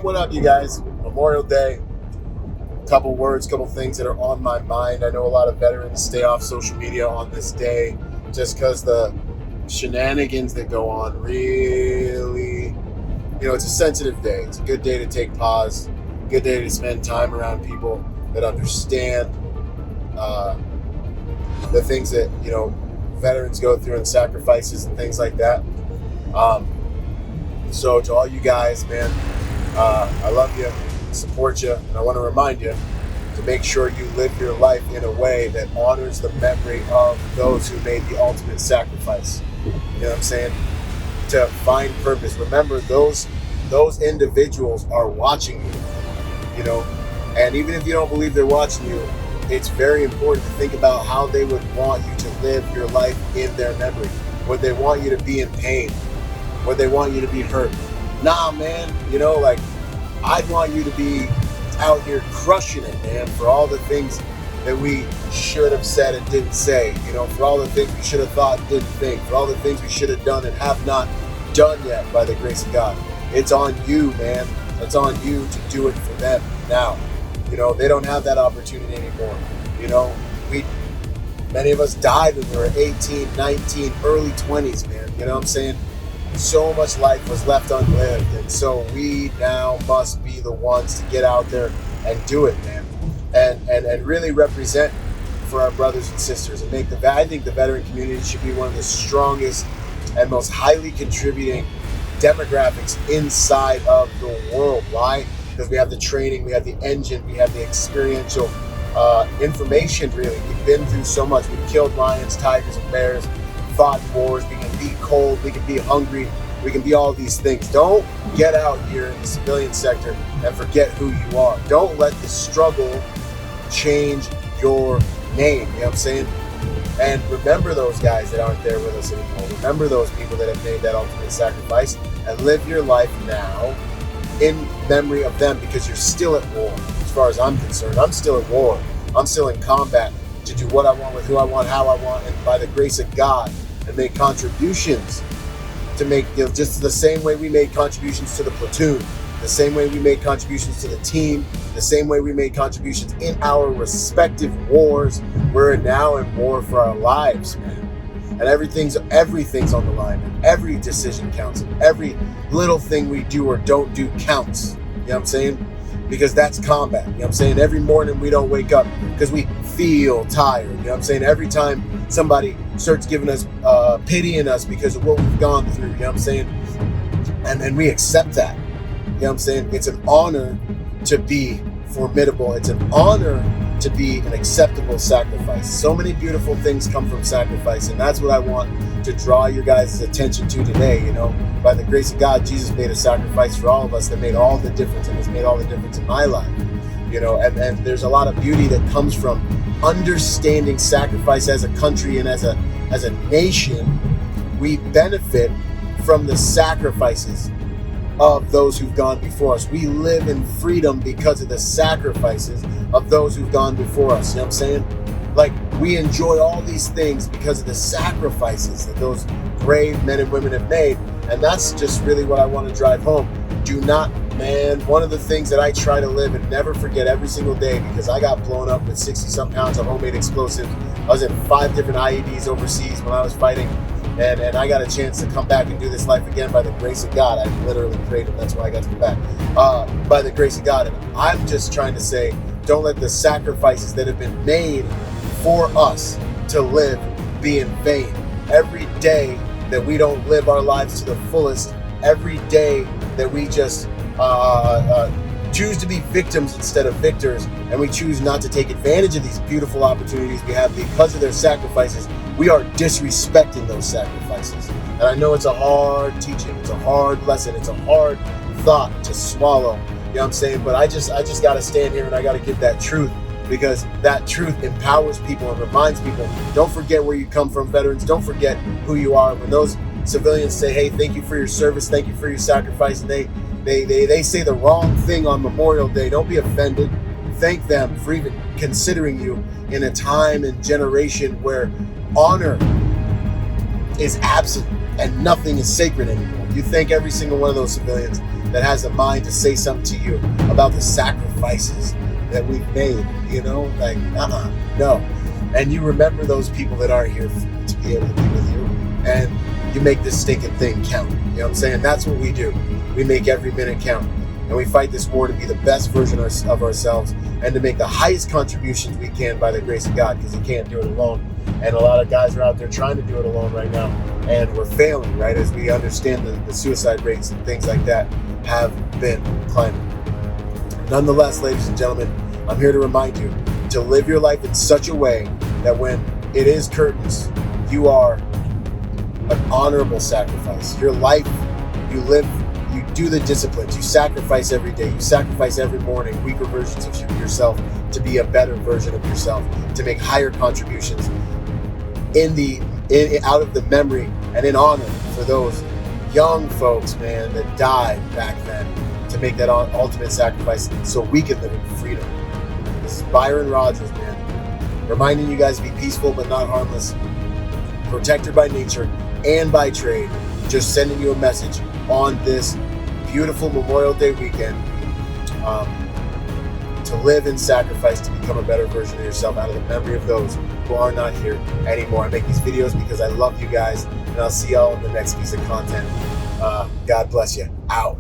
What up, you guys? Memorial Day. Couple words, couple things that are on my mind. I know a lot of veterans stay off social media on this day just because the shenanigans that go on really, it's a sensitive day. It's a good day to take pause, good day to spend time around people that understand the things that, veterans go through and sacrifices and things like that. So to all you guys, man, I love you, support you, and I want to remind you to make sure you live your life in a way that honors the memory of those who made the ultimate sacrifice. You know what I'm saying? To find purpose. Remember, those individuals are watching you, and even if you don't believe they're watching you, it's very important to think about how they would want you to live your life in their memory. Would they want you to be in pain? Would they want you to be hurt? Nah, man, I'd want you to be out here crushing it, man, for all the things that we should have said and didn't say, for all the things we should have thought and didn't think, for all the things we should have done and have not done yet by the grace of God. It's on you, man. It's on you to do it for them now. They don't have that opportunity anymore. Many of us died when we were 18, 19, early 20s, man. You know what I'm saying? So much life was left unlived, and so we now must be the ones to get out there and do it, man, and really represent for our brothers and sisters and I think the veteran community should be one of the strongest and most highly contributing demographics inside of the world. Why? Because we have the training, we have the engine, we have the experiential information. Really, we've been through so much. We've killed lions, tigers, and bears, fought wars. We can be cold, we can be hungry, we can be all these things. Don't get out here in the civilian sector and forget who you are. Don't let the struggle change your name. You know what I'm saying? And remember those guys that aren't there with us anymore. Remember those people that have made that ultimate sacrifice, and live your life now in memory of them, because you're still at war. As far as I'm concerned, I'm still at war. I'm still in combat to do what I want with who I want, how I want, and by the grace of God, and make contributions to make, just the same way we made contributions to the platoon, the same way we made contributions to the team, the same way we made contributions in our respective wars. We're now in war for our lives, man. And everything's on the line. And every decision counts. And every little thing we do or don't do counts. You know what I'm saying? Because that's combat. You know what I'm saying? Every morning we don't wake up because we feel tired. You know what I'm saying? Every time somebody starts giving us pity in us because of what we've gone through. You know what I'm saying? And we accept that. You know what I'm saying? It's an honor to be formidable. It's an honor to be an acceptable sacrifice. So many beautiful things come from sacrifice, and that's what I want to draw your guys' attention to today. By the grace of God, Jesus made a sacrifice for all of us that made all the difference, and has made all the difference in my life. And there's a lot of beauty that comes from understanding sacrifice as a country and as a nation. We benefit from the sacrifices of those who've gone before us. We live in freedom because of the sacrifices of those who've gone before us. You know what I'm saying? Like, we enjoy all these things because of the sacrifices that those brave men and women have made. And that's just really what I want to drive home. One of the things that I try to live and never forget every single day, because I got blown up with 60-some pounds of homemade explosives. I was in 5 different IEDs overseas when I was fighting. And I got a chance to come back and do this life again by the grace of God. I literally prayed him. That's why I got to come back. By the grace of God. And I'm just trying to say, don't let the sacrifices that have been made for us to live be in vain. Every day that we don't live our lives to the fullest, every day that we just choose to be victims instead of victors, and we choose not to take advantage of these beautiful opportunities we have because of their sacrifices, we are disrespecting those sacrifices. And I know it's a hard teaching, it's a hard lesson, it's a hard thought to swallow. You know what I'm saying? But I just got to stand here and I got to give that truth, because that truth empowers people and reminds people, don't forget where you come from, veterans. Don't forget who you are. When those civilians say, hey, thank you for your service, thank you for your sacrifice, and they say the wrong thing on Memorial Day, don't be offended. Thank them for even considering you in a time and generation where honor is absent and nothing is sacred anymore. You thank every single one of those civilians, that has a mind to say something to you about the sacrifices that we've made, you know, like, no. And you remember those people that aren't here to be able to be with you, and you make this stinking thing count. You know what I'm saying? That's what we do. We make every minute count, and we fight this war to be the best version of ourselves and to make the highest contributions we can by the grace of God, because you can't do it alone. And a lot of guys are out there trying to do it alone right now, and we're failing, right? As we understand the suicide rates and things like that have been climbing. Nonetheless, ladies and gentlemen, I'm here to remind you to live your life in such a way that when it is curtains, you are an honorable sacrifice. Your life, you live, you do the disciplines, you sacrifice every day, you sacrifice every morning, weaker versions of yourself to be a better version of yourself, to make higher contributions out of the memory and in honor for those young folks, man, that died back then to make that ultimate sacrifice so we can live in freedom. This is Byron Rodgers, man, reminding you guys to be peaceful but not harmless, protected by nature and by trade, just sending you a message on this beautiful Memorial Day weekend to live in sacrifice, to become a better version of yourself out of the memory of those who are not here anymore. I make these videos because I love you guys, and I'll see y'all in the next piece of content. God bless you. Out.